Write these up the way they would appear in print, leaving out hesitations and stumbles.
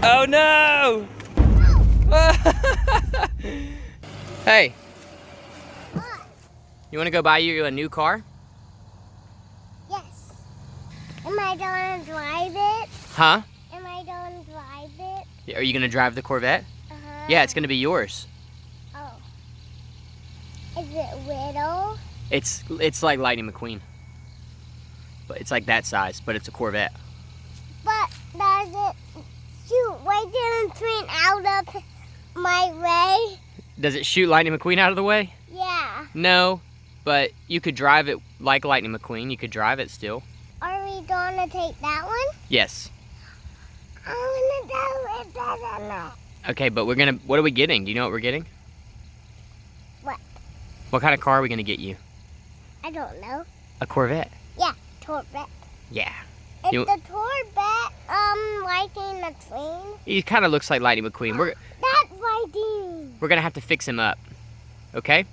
Oh no! Hey. What? You want to go buy you a new car? Yes. Am I gonna drive it? Huh? Am I gonna drive it? Are you going to drive the Corvette? Uh-huh. Yeah, it's going to be yours. Oh. Is it little? It's like Lightning McQueen. But it's like that size, but it's a Corvette. But does it shoot Lightning McQueen out of my way? Does it shoot Lightning McQueen out of the way? Yeah. No, but you could drive it like Lightning McQueen. You could drive it still. Are we gonna take that one? Yes. I wanna do it better. Okay, but what are we getting? Do you know what we're getting? What? What kind of car are we going to get you? I don't know. A Corvette. Yeah, Corvette. Yeah. Is the Corvette Lightning McQueen? He kind of looks like Lightning McQueen. That's Lightning. We're going to have to fix him up. Okay?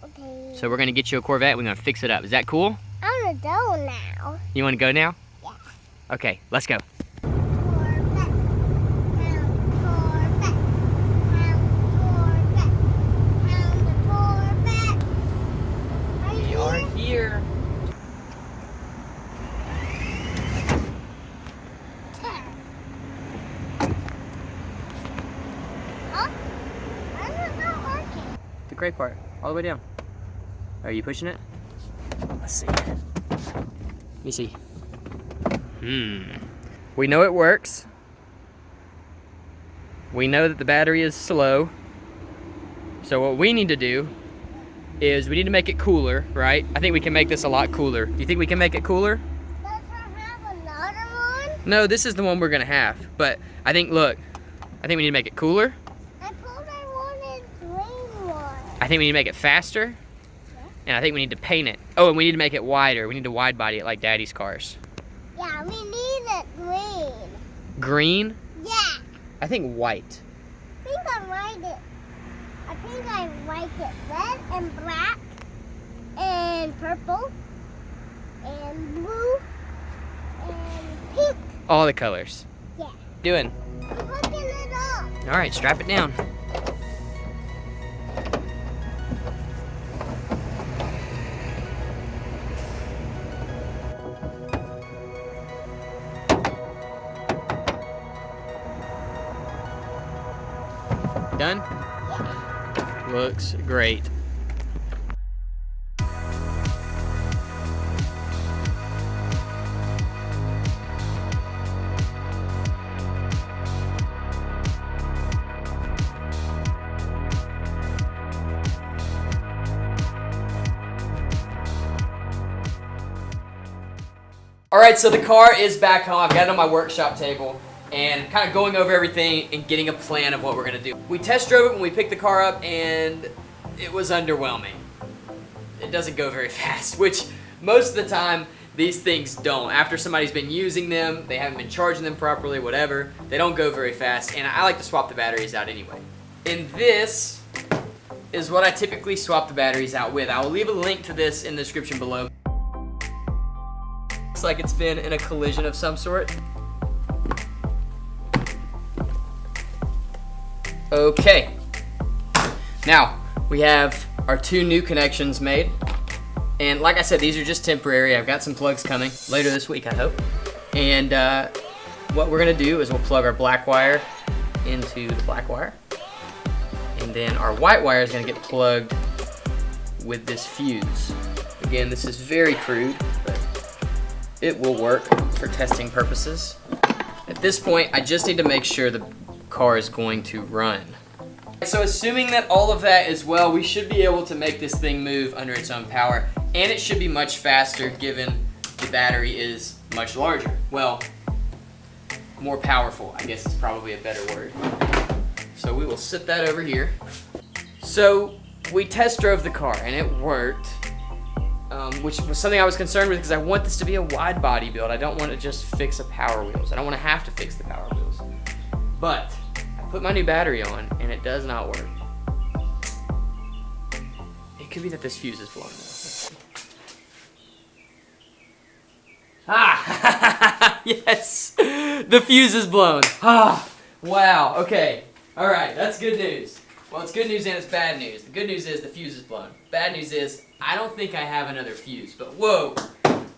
Okay. So we're going to get you a Corvette. We're going to fix it up. Is that cool? I wanna go now. You want to go now? Yeah. Okay, let's go. Corvette. Corvette. Corvette. We are here. Huh? Why is it not working? The gray part, all the way down. Are you pushing it? Let's see. Let me see. We know it works. We know that the battery is slow. So what we need to do is we need to make it cooler, right? I think we can make this a lot cooler. Do you think we can make it cooler? Does it have another one? No, this is the one we're gonna have. But I think, look, I think we need to make it cooler. I thought I wanted green one. I think we need to make it faster. And I think we need to paint it. Oh, and we need to make it wider. We need to wide body it like Daddy's cars. Yeah, we need it green. Green? Yeah. I think white. I think I like it. I think I like it red and black and purple and blue and pink. All the colors. Yeah. Doing. I'm hooking it up. All right, strap it down. Done? Yeah. Looks great. All right, so the car is back home. I've got it on my workshop table and kind of going over everything and getting a plan of what we're gonna do. We test drove it when we picked the car up and it was underwhelming. It doesn't go very fast, which most of the time these things don't. After somebody's been using them, they haven't been charging them properly, whatever, they don't go very fast, and I like to swap the batteries out anyway. And this is what I typically swap the batteries out with. I will leave a link to this in the description below. Looks like it's been in a collision of some sort. Okay, now we have our two new connections made, and like I said, these are just temporary. I've got some plugs coming later this week, I hope. And what we're gonna do is we'll plug our black wire into the black wire, and then our white wire is gonna get plugged with this fuse. Again, this is very crude, but it will work for testing purposes. At this point, I just need to make sure the car is going to run. So assuming that all of that is well, we should be able to make this thing move under its own power, and it should be much faster given the battery is much larger. Well, more powerful, I guess is probably a better word. So we will sit that over here. So we test drove the car and it worked, which was something I was concerned with because I want this to be a wide body build. I don't want to just fix a Powerwheels. I don't want to have to fix the Powerwheels. But I put my new battery on and it does not work. It could be that this fuse is blown though. Ah! Yes! The fuse is blown. Ah, wow, okay. All right, that's good news. Well, it's good news and it's bad news. The good news is the fuse is blown. Bad news is I don't think I have another fuse, but whoa.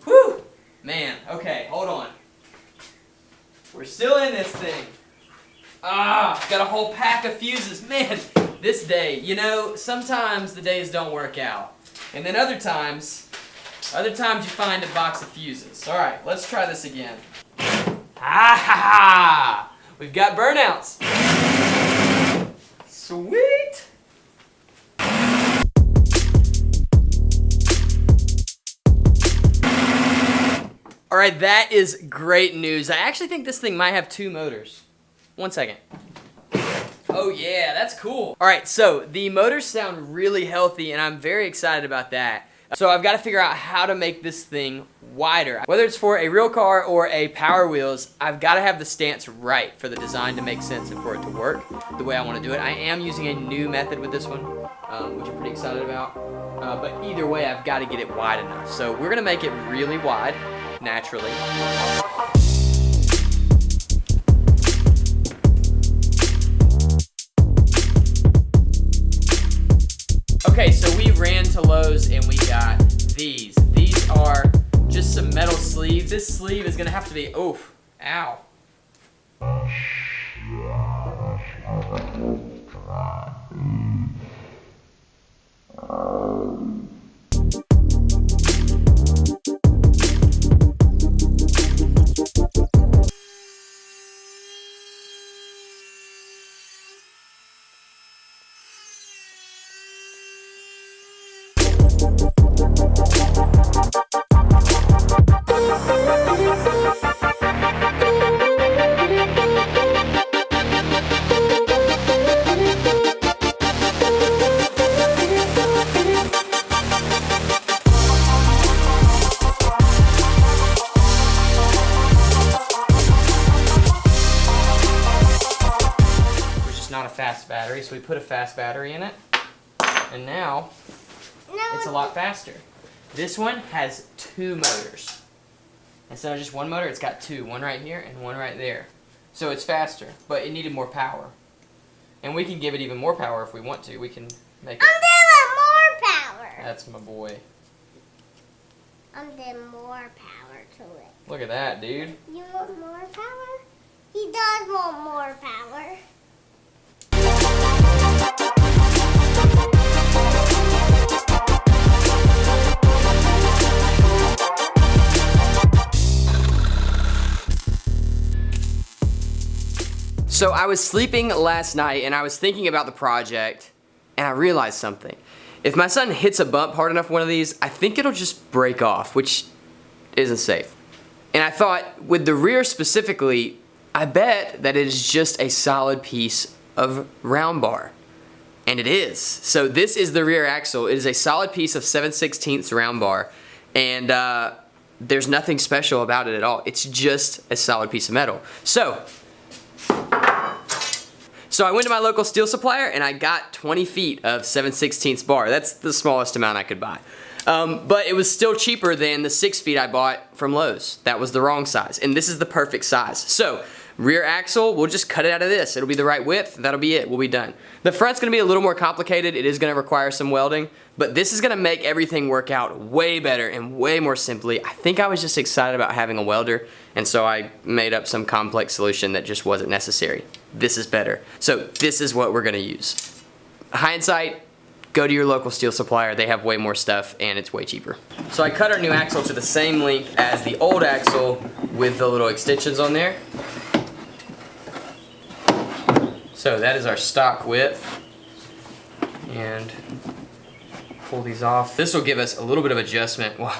Whew. Man, okay, hold on. We're still in this thing. Ah, got a whole pack of fuses. Man, this day, you know, sometimes the days don't work out. And then other times you find a box of fuses. All right, let's try this again. Ah ha ha! We've got burnouts. Sweet. All right, that is great news. I actually think this thing might have 2 motors. 1 second. Oh yeah, that's cool. All right, so the motors sound really healthy and I'm very excited about that. So I've got to figure out how to make this thing wider. Whether it's for a real car or a Powerwheels, I've got to have the stance right for the design to make sense and for it to work the way I want to do it. I am using a new method with this one, which I'm pretty excited about. But either way, I've got to get it wide enough. So we're going to make it really wide, naturally. Okay, so we ran to Lowe's and we got these. These are just some metal sleeves. This sleeve is gonna have to be, oof, ow. Not a fast battery, so we put a fast battery in it, and now it's a lot faster. This one has 2 motors. Instead of just 1 motor, it's got 2, one right here and one right there. So it's faster, but it needed more power. And we can give it even more power if we want to. We can make it. I'm doing more power. That's my boy. I'm doing more power to it. Look at that, dude. You want more power? He does want more power. So I was sleeping last night and I was thinking about the project and I realized something. If my son hits a bump hard enough one of these, I think it'll just break off, which isn't safe. And I thought, with the rear specifically, I bet that it is just a solid piece of round bar. And it is. So this is the rear axle. It is a solid piece of 7/16 round bar. And there's nothing special about it at all. It's just a solid piece of metal. So I went to my local steel supplier and I got 20 feet of 7/16 bar. That's the smallest amount I could buy. But it was still cheaper than the 6 feet I bought from Lowe's. That was the wrong size. And this is the perfect size. So rear axle, we'll just cut it out of this. It'll be the right width. That'll be it. We'll be done. The front's going to be a little more complicated. It is going to require some welding. But this is going to make everything work out way better and way more simply. I think I was just excited about having a welder. And so I made up some complex solution that just wasn't necessary. This is better. So this is what we're going to use. Hindsight, go to your local steel supplier. They have way more stuff and it's way cheaper. So I cut our new axle to the same length as the old axle with the little extensions on there. So that is our stock width. And pull these off. This will give us a little bit of adjustment. Well,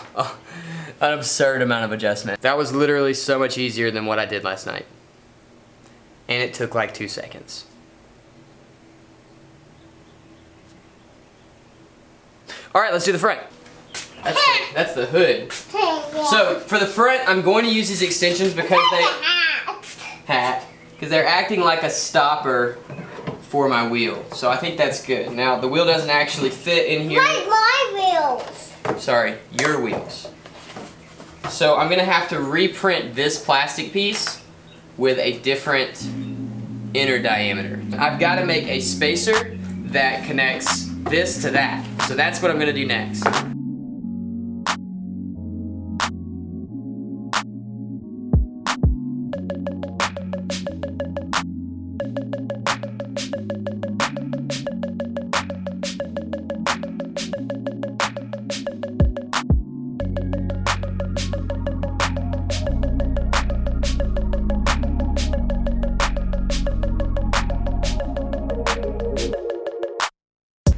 an absurd amount of adjustment. That was literally so much easier than what I did last night. And it took like 2 seconds. All right, let's do the front. That's the hood. So for the front, I'm going to use these extensions because they're acting like a stopper for my wheel. So I think that's good. Now the wheel doesn't actually fit in here. Like my wheels. Sorry, your wheels. So I'm gonna have to reprint this plastic piece with a different inner diameter. I've got to make a spacer that connects this to that. So that's what I'm going to do next.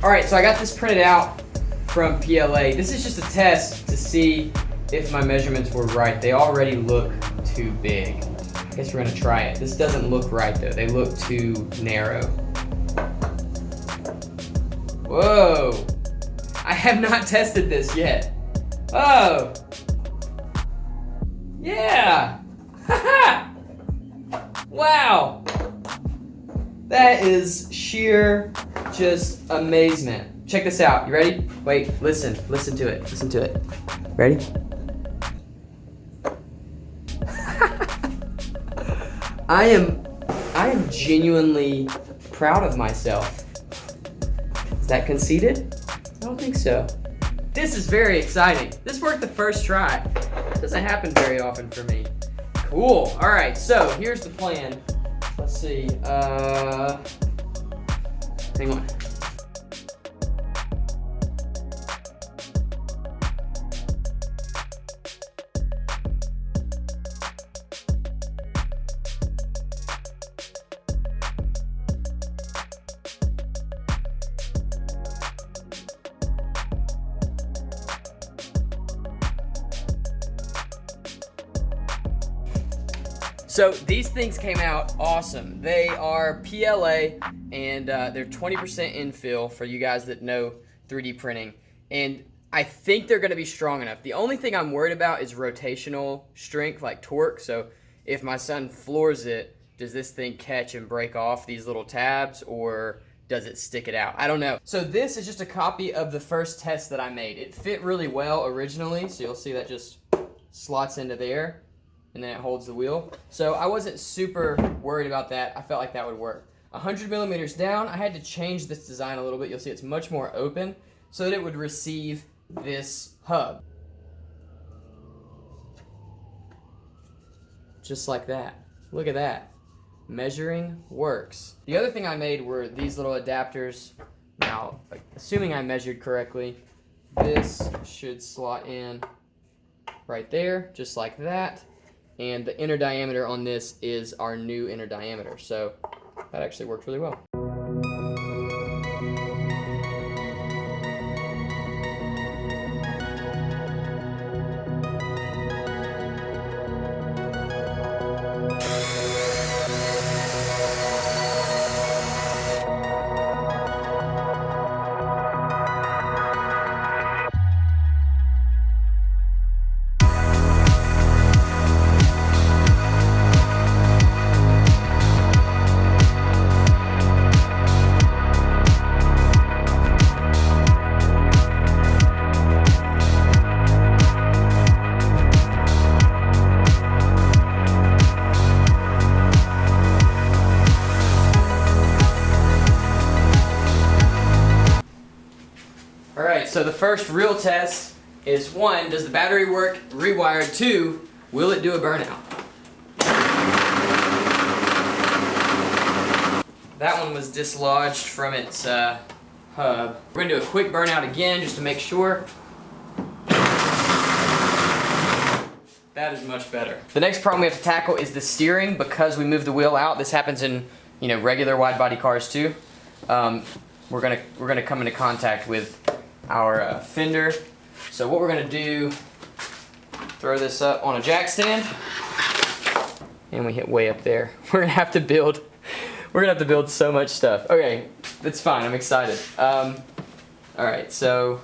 Alright, so I got this printed out from PLA. This is just a test to see if my measurements were right. They already look too big. I guess we're gonna try it. This doesn't look right though. They look too narrow. Whoa! I have not tested this yet. Oh! Yeah! Haha! Wow! That is sheer just amazement. Check this out. You ready? Wait, listen to it. Listen to it. Ready? I am genuinely proud of myself. Is that conceited? I don't think so. This is very exciting. This worked the first try. Doesn't happen very often for me. Cool. All right, so here's the plan. Let's see. Hang on. So these things came out awesome. They are PLA and they're 20% infill for you guys that know 3D printing. And I think they're gonna be strong enough. The only thing I'm worried about is rotational strength, like torque. So if my son floors it, does this thing catch and break off these little tabs, or does it stick it out? I don't know. So this is just a copy of the first test that I made. It fit really well originally, so you'll see that just slots into there, and then it holds the wheel. So I wasn't super worried about that. I felt like that would work. 100 millimeters down, I had to change this design a little bit. You'll see it's much more open so that it would receive this hub. Just like that. Look at that. Measuring works. The other thing I made were these little adapters. Now, assuming I measured correctly, this should slot in right there, just like that. And the inner diameter on this is our new inner diameter. So that actually worked really well. So the first real test is 1, does the battery work rewired? 2, will it do a burnout? That one was dislodged from its hub. We're going to do a quick burnout again just to make sure. That is much better. The next problem we have to tackle is the steering because we moved the wheel out. This happens in regular wide body cars too. We're gonna come into contact with our fender. So what we're gonna do, throw this up on a jack stand, and we hit way up there. We're gonna have to build so much stuff. Okay, that's fine. I'm excited. All right, so.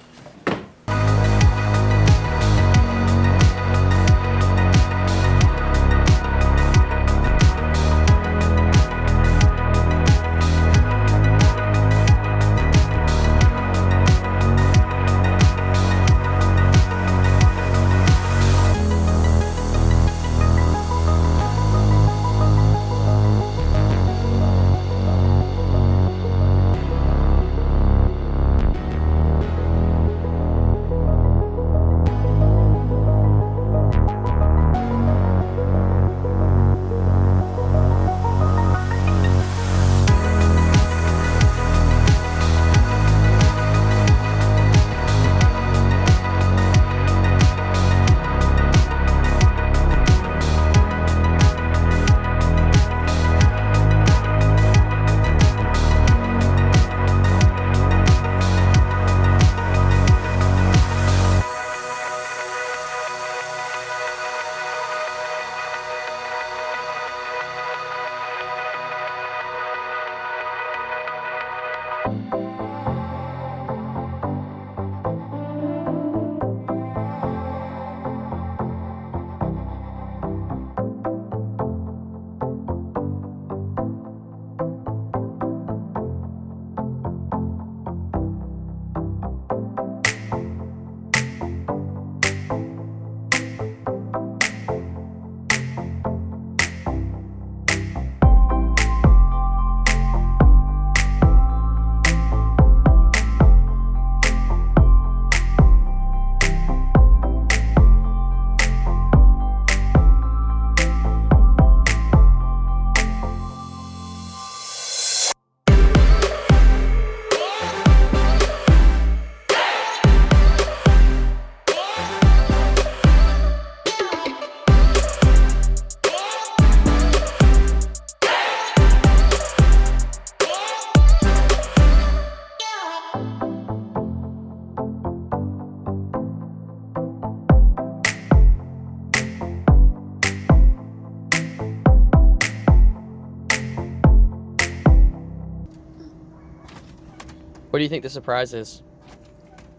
What do you think the surprise is?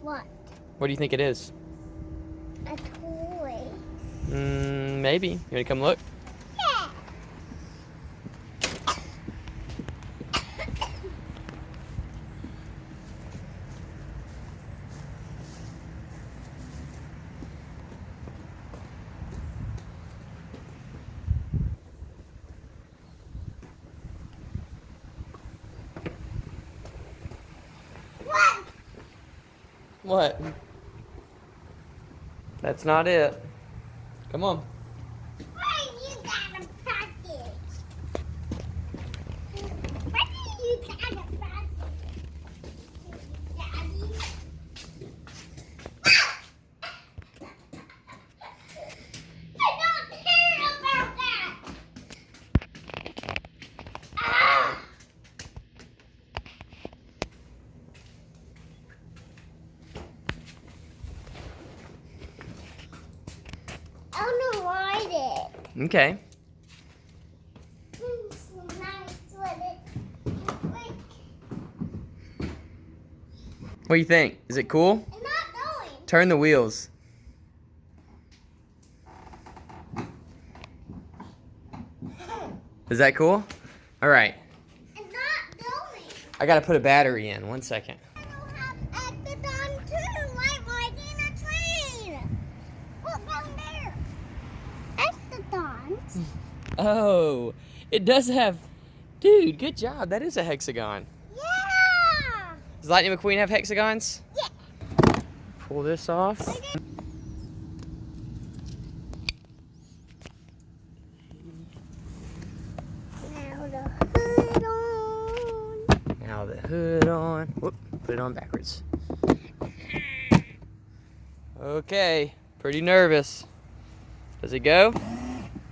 What? What do you think it is? A toy. Maybe. You want to come look? Yeah. What? What? That's not it. Come on. Why you gotta practice? Why do you gotta practice? Daddy? I don't care about that! Ah! I don't know why I did. Okay. It's nice when it's quick. What do you think? Is it cool? I'm not going. Turn the wheels. Is that cool? All right. I'm not going. I got to put a battery in. 1 second. I don't have Ectodon too, like riding a train. Look down there. Ectodons. Oh, it does have... Dude, good job. That is a hexagon. Yeah. Does Lightning McQueen have hexagons? Yeah. Pull this off. Now the hood on. Now the hood on. Whoop, put it on backwards. Okay, pretty nervous. Does it go?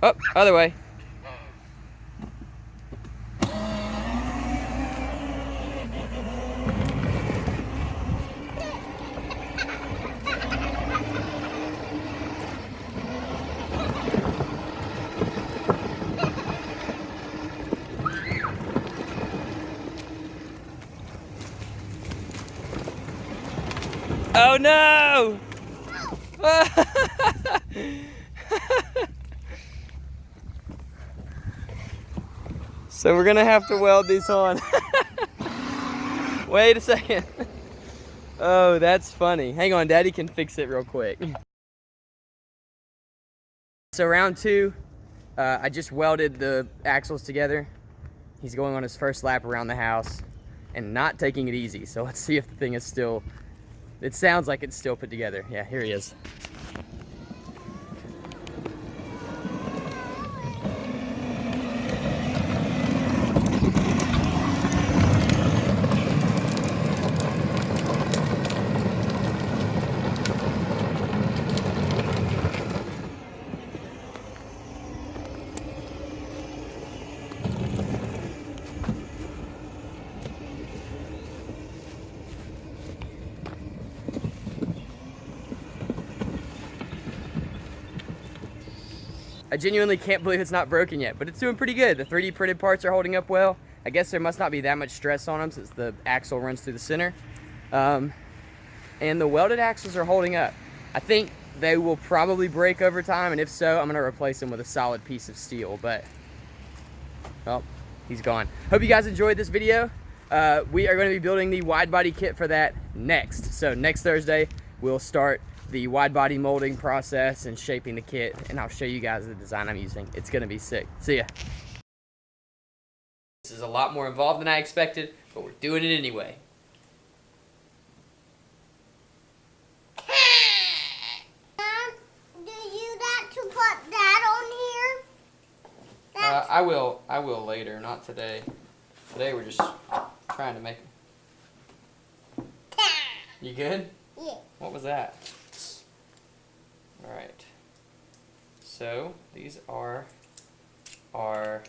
Oh, other way. Oh no! So we're gonna have to weld these on. Wait a second. Oh, that's funny. Hang on, Daddy can fix it real quick. So round two, I just welded the axles together. He's going on his first lap around the house and not taking it easy. So let's see if the thing is still, it sounds like it's still put together. Yeah, here he is. I genuinely can't believe it's not broken yet, but it's doing pretty good. The 3D printed parts are holding up well. I guess there must not be that much stress on them since the axle runs through the center. And the welded axles are holding up. I think they will probably break over time, and if so, I'm gonna replace them with a solid piece of steel, but, well, he's gone. Hope you guys enjoyed this video. We are gonna be building the wide body kit for that next. So next Thursday, we'll start the wide body molding process and shaping the kit, and I'll show you guys the design I'm using. It's gonna be sick. See ya. This is a lot more involved than I expected, but we're doing it anyway. I will later, not today. Today we're just trying to make it. You good? Yeah. What was that? Alright. So, these are our...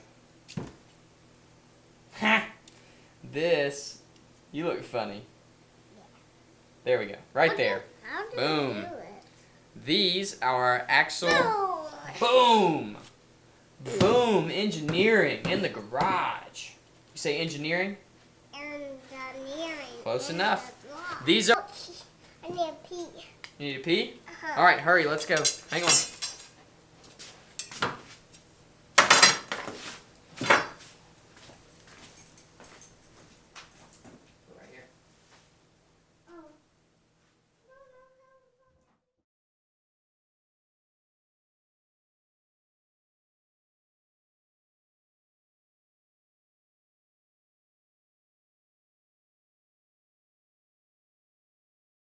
Ha! This, you look funny. Yeah. There we go. Right there. How do Boom. you do it? These are our axle... No. Boom! Boom! Engineering in the garage. You say engineering? Engineering. Close enough. These are... I need a pee. You need to pee? Alright, hurry, let's go. Hang on.